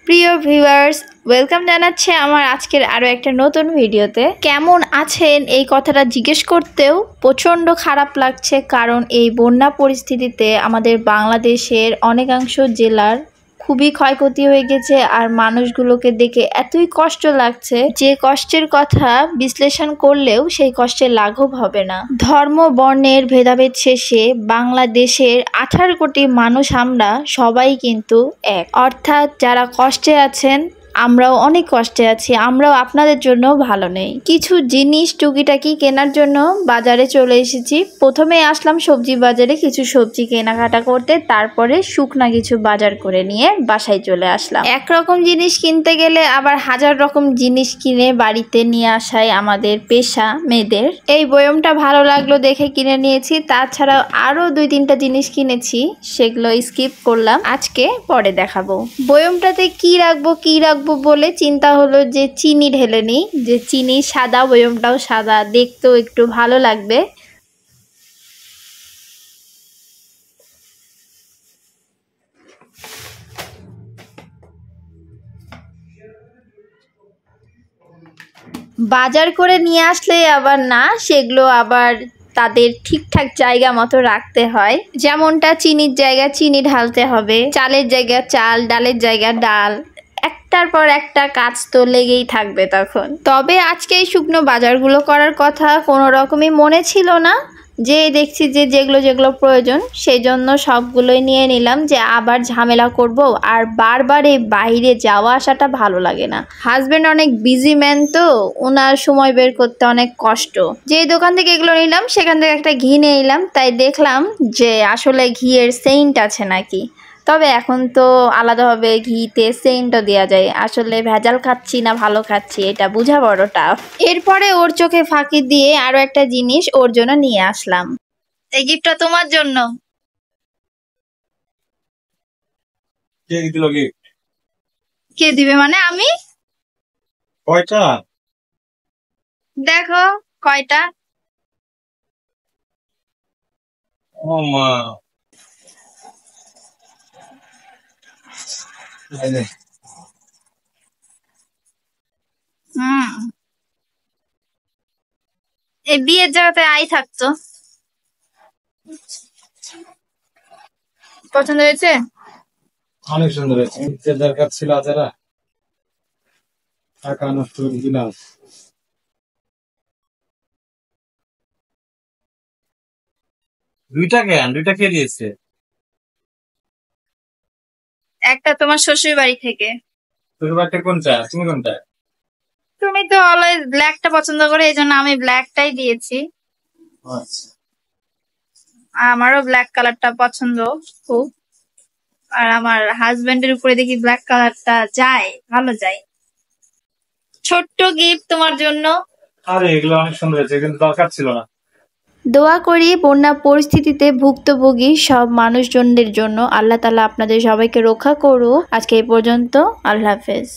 প্রিয় viewers, welcome জানাচ্ছি আমার আজকের আরও একটা নতুন ভিডিওতে। কেমন আছেন এই কথাটা জিজ্ঞেস করতেও প্রচণ্ড খারাপ লাগছে, কারণ এই বন্যা পরিস্থিতিতে আমাদের বাংলাদেশের অনেকাংশ জেলার খুবই ক্ষয়ক্ষতি হয়ে গেছে। আর মানুষগুলোকে দেখে এতই কষ্ট লাগছে যে কষ্টের কথা বিশ্লেষণ করলেও সেই কষ্টের লাঘব হবে না। ধর্ম বর্ণের ভেদাভেদ শেষে বাংলাদেশের 18 কোটি মানুষ আমরা সবাই কিন্তু এক, অর্থাৎ যারা কষ্টে আছেন আমরাও অনেক কষ্টে আছি, আমরাও আপনাদের জন্য ভালো নেই। কিছু জিনিস টুকিটাকি কেনার জন্য বাজারে চলে এসেছি। প্রথমে আসলাম সবজি বাজারে কিছু সবজি কেনাকাটা করতে, তারপরে শুকনা কিছু বাজার করে নিয়ে বাসায় চলে আসলাম। একরকম জিনিস কিনতে গেলে আবার হাজার রকম জিনিস কিনে বাড়িতে নিয়ে আসাই আমাদের পেশা মেয়েদের। এই বয়মটা ভালো লাগলো দেখে কিনে নিয়েছি, তাছাড়াও আরও 2-3টা জিনিস কিনেছি, সেগুলো স্কিপ করলাম, আজকে পরে দেখাবো। বয়মটাতে কি রাখবো বলে চিন্তা হলো যে চিনি ঢেলে নিই, যে চিনি সাদা, বয়মটাও সাদা, দেখতেও একটু ভালো লাগবে। বাজার করে নিয়ে আসলে আবার না, সেগুলো আবার তাদের ঠিকঠাক জায়গা মতো রাখতে হয়। যেমনটা চিনির জায়গা চিনি ঢালতে হবে, চালের জায়গা চাল, ডালের জায়গা ডাল, একটার পর একটা কাজ তো লেগেই থাকবে তখন। তবে আজকে এই শুকনো বাজারগুলো করার কথা কোনো রকমই মনে ছিল না, যে দেখছি যে যেগুলো প্রয়োজন সেই জন্য সবগুলোই নিয়ে নিলাম, যে আবার ঝামেলা করব আর বারবার এই বাইরে যাওয়া আসাটা ভালো লাগে না। হাজবেন্ড অনেক বিজি ম্যান, তো ওনার সময় বের করতে অনেক কষ্ট। যে দোকান থেকে এগুলো নিলাম সেখান থেকে একটা ঘি নিয়ে নিলাম, তাই দেখলাম যে আসলে ঘিয়ের সেন্ট আছে নাকি। তবে এখন তো আলাদাভাবে ঘিতে সেন্টও দেওয়া যায়, আসলে ভেজাল খাচ্ছি না ভালো খাচ্ছি এটা বোঝা বড় টাফ। এরপরে ওর চোখে ফাঁকি দিয়ে আরো একটা জিনিস ওর জন্য নিয়ে আসলাম। এই গিফটটা তোমার জন্য। কে দিবে মানে? আমি। কয়টা? দেখো কয়টা। ও মা, এই বিয়ের জায়গাতে আই থাকতো। পছন্দ হয়েছে? অনেক সুন্দর হয়েছে। দরকার ছিল যারা টাকা নষ্ট করে দিলাম। দুইটা কে দিয়েছে? একটা তোমার শ্বশুর বাড়ি থেকে। তোর বাড়িতে কোনটা, তুমি কোনটা? তুমি তো অলওয়েজ ব্ল্যাকটা পছন্দ করে, এই জন্য আমি ব্ল্যাকটাই দিয়েছি। আচ্ছা, আমারও ব্ল্যাক কালারটা পছন্দ খুব, আর আমার হাজবেন্ডের উপরে দেখি ব্ল্যাক কালারটা যায়, ভালো যায়। ছোট্ট গিফট তোমার জন্য। আরে এগুলো অনেক সুন্দর হয়েছে, কিন্তু দরকার ছিল না। দোয়া করি বন্যা পরিস্থিতিতে ভুক্তভোগী সব মানুষজনদের জন্য আল্লাহ তাআলা আপনাদের সবাইকে রক্ষা করুক। আজকে এই পর্যন্ত, আল্লাহ হাফেজ।